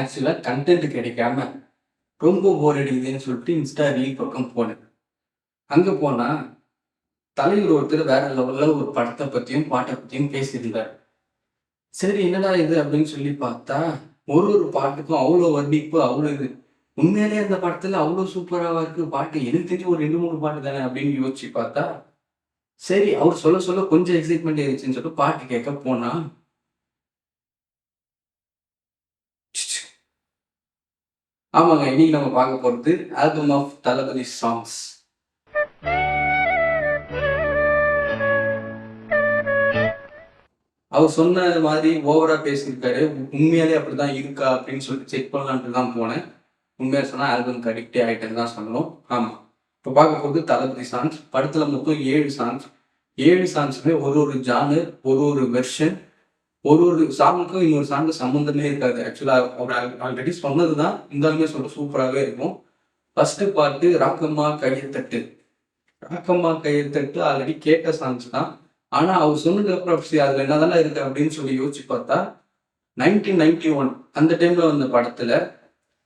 ஆக்சுவலாக கண்டென்ட் கிடைக்காம ரொம்ப போர் அடிக்குதுன்னு சொல்லிட்டு இன்ஸ்டா ரீல் பக்கம் போனேன். அங்கே போனால் தலைவர் ஒருத்தர் வேற லெவலில் ஒரு படத்தை பற்றியும் பாட்டை பற்றியும் பேசியிருந்தார். சரி என்னடா இது அப்படின்னு சொல்லி பார்த்தா ஒரு ஒரு பாட்டுக்கும் அவ்வளோ வர்ணிப்பு அவ்வளோ இது. உண்மையிலேயே அந்த படத்தில் அவ்வளோ சூப்பராக இருக்கு பாட்டு. எனக்கு தெரிஞ்சு ஒரு 2 3 பாட்டு தானே அப்படின்னு யோசிச்சு பார்த்தா சரி அவர் சொல்ல சொல்ல கொஞ்சம் எக்ஸைட்மெண்ட் ஆயிடுச்சுன்னு சொல்லிட்டு பாட்டு கேட்க போனா ஆமாங்க. இன்னைக்கு நம்ம பார்க்க போறது ஆல்பம் ஆஃப் தளபதி சாங்ஸ். அவர் சொன்ன மாதிரி ஓவரா பேசியிருக்காரு. உண்மையாலே அப்படிதான் இருக்கா அப்படின்னு சொல்லிட்டு செக் பண்ணலான்ட்டு தான் போனேன். உண்மையா சொன்னா ஆல்பம்க்கு அடிக்டே ஆயிட்டேன்னு தான் சொல்லணும். ஆமா. இப்போ பார்க்க போறது தளபதி சாங்ஸ். படத்துல மொத்தம் 7 சாங்ஸ். 7 சாங்ஸுமே ஒரு ஒரு ஜானர், ஒரு ஒரு வெர்ஷன், ஒரு ஒரு சாங்குக்கும் இன்னொரு சாங்கு சம்மந்தமே இருக்காது. ஆக்சுவலா அவர் ஆல்ரெடி சொன்னது தான். இருந்தாலுமே சூப்பராகவே இருக்கும். ஃபர்ஸ்ட் பாட்டு ராக்கம்மா கையத்தட்டு. ராக்கம்மா கையத்தட்டு ஆல்ரெடி கேட்ட சாங்ஸ் தான். ஆனா அவர் சொன்னதுக்கு அப்புறம் சரி அதுல என்னதானே இருக்கு அப்படின்னு சொல்லி யோசிச்சு பார்த்தா 1991 அந்த டைம்ல வந்த படத்துல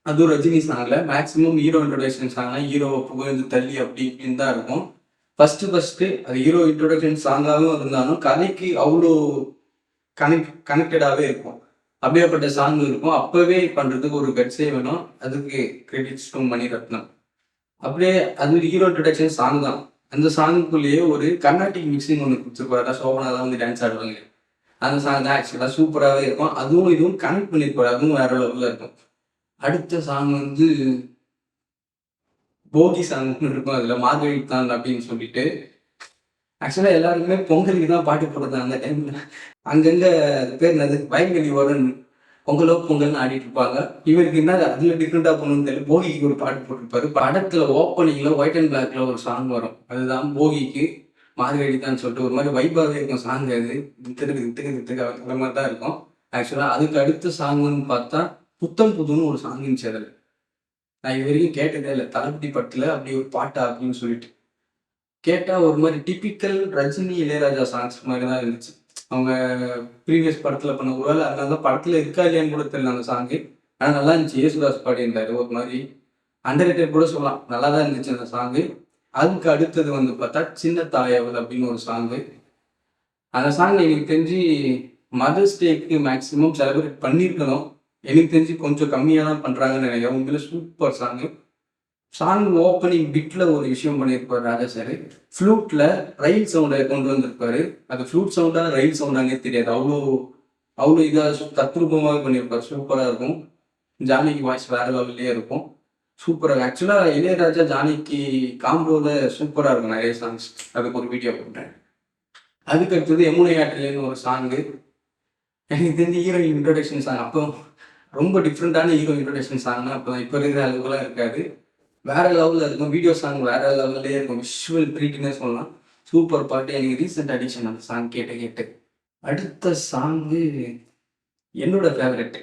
அதுவும் ரஜினி சாங்ல மேக்சிமம் ஹீரோ இன்ட்ரோடக்ஷன் சாங்னா ஹீரோவை புகழ்ந்து தள்ளி அப்படி இப்படின்னு தான் இருக்கும். ஃபர்ஸ்ட் அது ஹீரோ இன்ட்ரோடக்ஷன் சாங்காகவும் இருந்தாலும் கதைக்கு அவ்வளோ கனெக்டடாகவே இருக்கும். அப்படியேப்பட்ட சாங் இருக்கும். அப்பவே பண்றதுக்கு ஒரு கட்ஸே வேணும். அதுக்கு கிரெடிட்ஸ் டு மணிரத்னம். அப்படியே அது ஹீரோ இன்ட்ரோடக்ஷன் சாங் தான். அந்த சாங்குக்குள்ளேயே ஒரு கர்நாடிக் மிக்சிங் ஒன்று கொடுத்துருப்பாரு. சோபனா தான் வந்து டான்ஸ் ஆடுவாங்க. அந்த சாங் தான் ஆக்சுவலாக சூப்பராகவே இருக்கும். அதுவும் இதுவும் கனெக்ட் பண்ணியிருப்பாரு. அதுவும் வேற லெவலில் இருக்கும். அடுத்த சாங் வந்து போகி சாங்னு இருக்கும். அதில் மார்கழி தான் அப்படின்னு சொல்லிட்டு ஆக்சுவலாக எல்லாருக்குமே பொங்கலுக்கு தான் பாட்டு போடுறது அந்த டைம்ல. அங்கங்க பேர் என்னது வயல்வெளி வருண் பொங்கலோ பொங்கல்னு ஆடிட்டு இருப்பாங்க. இவருக்கு என்ன அதுல டிஃப்ரெண்டா பண்ணணும்னு தெரியல. போகிக்கு ஒரு பாட்டு போட்டிருப்பாரு. படத்துல ஓப்பனிங்ல ஒயிட் அண்ட் பிளாக்ல ஒரு சாங் வரும். அதுதான் போகிக்கு மார்கழி தான் சொல்லிட்டு ஒரு மாதிரி வைபாவே இருக்கும் சாங். அது வித்துக்கு அந்த மாதிரி தான் இருக்கும். ஆக்சுவலா அதுக்கு அடுத்த சாங்னு பார்த்தா புத்தம் புதுன்னு ஒரு சாங் இருந்துச்சு. அதில் நான் இது வரைக்கும் கேட்டதே இல்லை. தளபதி படத்துல அப்படி ஒரு பாட்டா அப்படின்னு சொல்லிட்டு கேட்டா ஒரு மாதிரி டிபிக்கல் ரஜினி இளையராஜா சாங்ஸ் மாதிரி தான் இருந்துச்சு. அவங்க ப்ரீவியஸ் படத்துல பண்ண ஒருவேளை அதனால படத்துல இருக்கா இல்லையான்னு கூட தெரியல அந்த சாங்கு. ஆனா நல்லா இருந்துச்சு. யேசுதாஸ் பாடியிருந்தாரு. ஒரு மாதிரி அண்டர் ரேட்டட் கூட சொல்லலாம். நல்லா தான் இருந்துச்சு அந்த சாங்கு. அதுக்கு அடுத்தது வந்து பார்த்தா சின்ன தாயவள் அப்படின்னு ஒரு சாங்கு. அந்த சாங் எனக்கு தெரிஞ்சு மதர்ஸ் டேக்கு மேக்சிமம் செலிப்ரேட் பண்ணியிருக்கணும். எனக்கு தெரிஞ்சு கொஞ்சம் கம்மியாக தான் பண்றாங்கன்னு நினைக்கிறேன். உண்மையில சூப்பர் சாங்கு. சாங் ஓப்பனிங் பிட்ல ஒரு விஷயம் பண்ணியிருப்பாரு ராஜா சார். ஃப்ளூட்ல ரயில் சவுண்டை கொண்டு வந்திருப்பாரு. அது ஃப்ளூட் சவுண்டா ரயில் சவுண்டானே தெரியாது. அவ்வளோ அவ்வளோ இதாக தத்ரூபமாக பண்ணியிருப்பாரு. சூப்பராக இருக்கும். ஜானகி வாய்ஸ் வேற லெவல்லே இருக்கும். சூப்பராக ஆக்சுவலாக இளையராஜா ஜானகி காம்போவில் சூப்பராக இருக்கும் நிறைய சாங்ஸ். அதுக்கு ஒரு வீடியோ போட்டேன். அதுக்கு அடுத்தது யமுனை ஆற்றிலேன்னு ஒரு சாங்கு. எனக்கு தெரிஞ்ச ஹீரோயின் இன்ட்ரோடக்ஷன் சாங். அப்போ ரொம்ப டிஃப்ரெண்டான ஹீரோ இன்ட்ரோடக்ஷன் சாங்னா அப்போ இப்போ இருக்கிற அளவுக்குலாம் இருக்காது. வேற லெவலில் இருக்கும். வீடியோ சாங் வேற லெவல்லே இருக்கும். விஷுவல் ட்ரீட்னே சொல்லலாம். சூப்பர் பாட்டு. எனக்கு ரீசெண்ட் அடிக்ஷன் அந்த சாங் கேட்டு அடுத்த சாங்கு என்னோட ஃபேவரெட்டு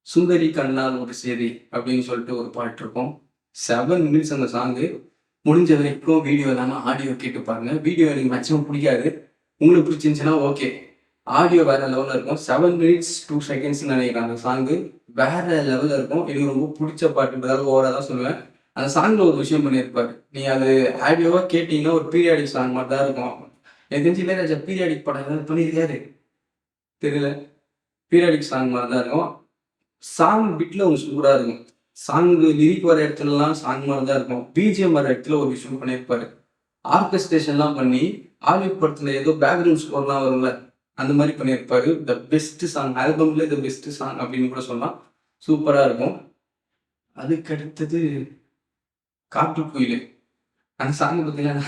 சுந்தரி கண்ணால் ஒரு சேரி அப்படின்னு சொல்லிட்டு ஒரு பாட்டு இருக்கும். 7 மினிட்ஸ் அந்த சாங்கு. முடிஞ்ச வரைக்கும் வீடியோ இல்லாமல் ஆடியோ கேட்டு பாருங்க. வீடியோ எனக்கு மேக்ஸிமம் பிடிக்காது. உங்களுக்கு பிடிச்சிருந்துச்சுன்னா ஓகே. ஆடியோ வேற லெவலில் இருக்கும். 7 மினிட்ஸ் 2 செகண்ட்ஸ்ன்னு நினைக்கிறேன் அந்த சாங்கு. வேற லெவலில் இருக்கும். எனக்கு ரொம்ப பிடிச்ச பாட்டுன்றதால ஓவராக தான் சொல்லுவேன். அந்த சாங்ல ஒரு விஷயம் பண்ணியிருப்பாரு. நீ அது ஆடியோவா கேட்டீங்கன்னா ஒரு பீரியாடிக் சாங் மாதிரி தான் இருக்கும். எனக்கு தெரிஞ்சு இளையராஜா பீரியாடிக் படம் ஏதாவது பண்ணியிருக்காரு தெரியல. பீரியாடிக் சாங் மாதிரி தான் இருக்கும். சாங் பிட்ல ஒரு சூப்பராக இருக்கும். சாங் லிரிக் வர இடத்துலலாம் சாங் மாதிரி தான் இருக்கும். பிஜிஎம் வர இடத்துல ஒரு விஷயம் பண்ணியிருப்பாரு. ஆர்கெஸ்ட்ரேஷன்லாம் பண்ணி ஹாலிவுட் படத்துல ஏதோ பேக்ரவுண்ட் ஸ்கோர்லாம் வரும்ல அந்த மாதிரி பண்ணியிருப்பாரு. த பெஸ்ட் சாங் ஆல்பம்ல த பெஸ்ட் சாங் அப்படின்னு கூட சொல்லலாம். சூப்பராக இருக்கும். அதுக்கு அடுத்தது காட்டுக்குயிலு. அந்த சாங் பார்த்தீங்கன்னா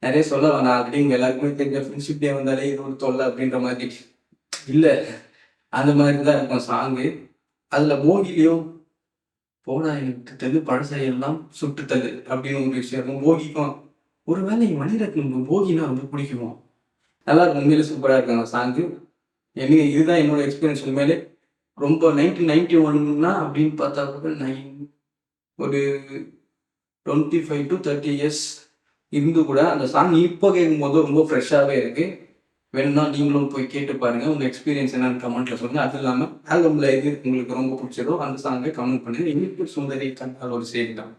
நிறைய சொல்ல வேணாம். ஆல்ரெடி இங்கே எல்லாருக்குமே தெரிஞ்ச ஃப்ரெண்ட்ஷிப் டே வந்தாலே இது ஒரு தொல்லை அப்படின்ற மாதிரி இல்லை. அந்த மாதிரி தான் இருக்கும் சாங்கு. அதில் போகிலையும் போடா எனக்கு தள்ளு பழசையெல்லாம் சுட்டு தள்ளு அப்படின்னு ஒரு விஷயம் இருக்கும். போகிக்கும் ஒருவேளை மணிரத்னம் போகினா ரொம்ப பிடிக்குமோ. நல்லா இருக்கும். உண்மையிலே சூப்பராக இருக்கும் அந்த சாங்கு. எனக்கு இதுதான் என்னோட எக்ஸ்பீரியன்ஸ். உண்மையிலே ரொம்ப 1991 அப்படின்னு பார்த்தா கூட ஒரு 25 to 30 இயர்ஸ் இருந்து கூட அந்த சாங் இப்போ கேட்கும்போது ரொம்ப ஃப்ரெஷ்ஷாகவே இருக்கு. வேணும்னா நீங்களும் போய் கேட்டு பாருங்க. உங்க எக்ஸ்பீரியன்ஸ் என்னன்னு கமெண்ட்ல சொல்லுங்க. அது இல்லாம ஆல்பம்ல எது உங்களுக்கு ரொம்ப பிடிச்சதோ அந்த சாங்கை கமெண்ட் பண்ணுங்க. இன்னைக்கு சுந்தரி கண்டால் ஒரு செய்தி தான்.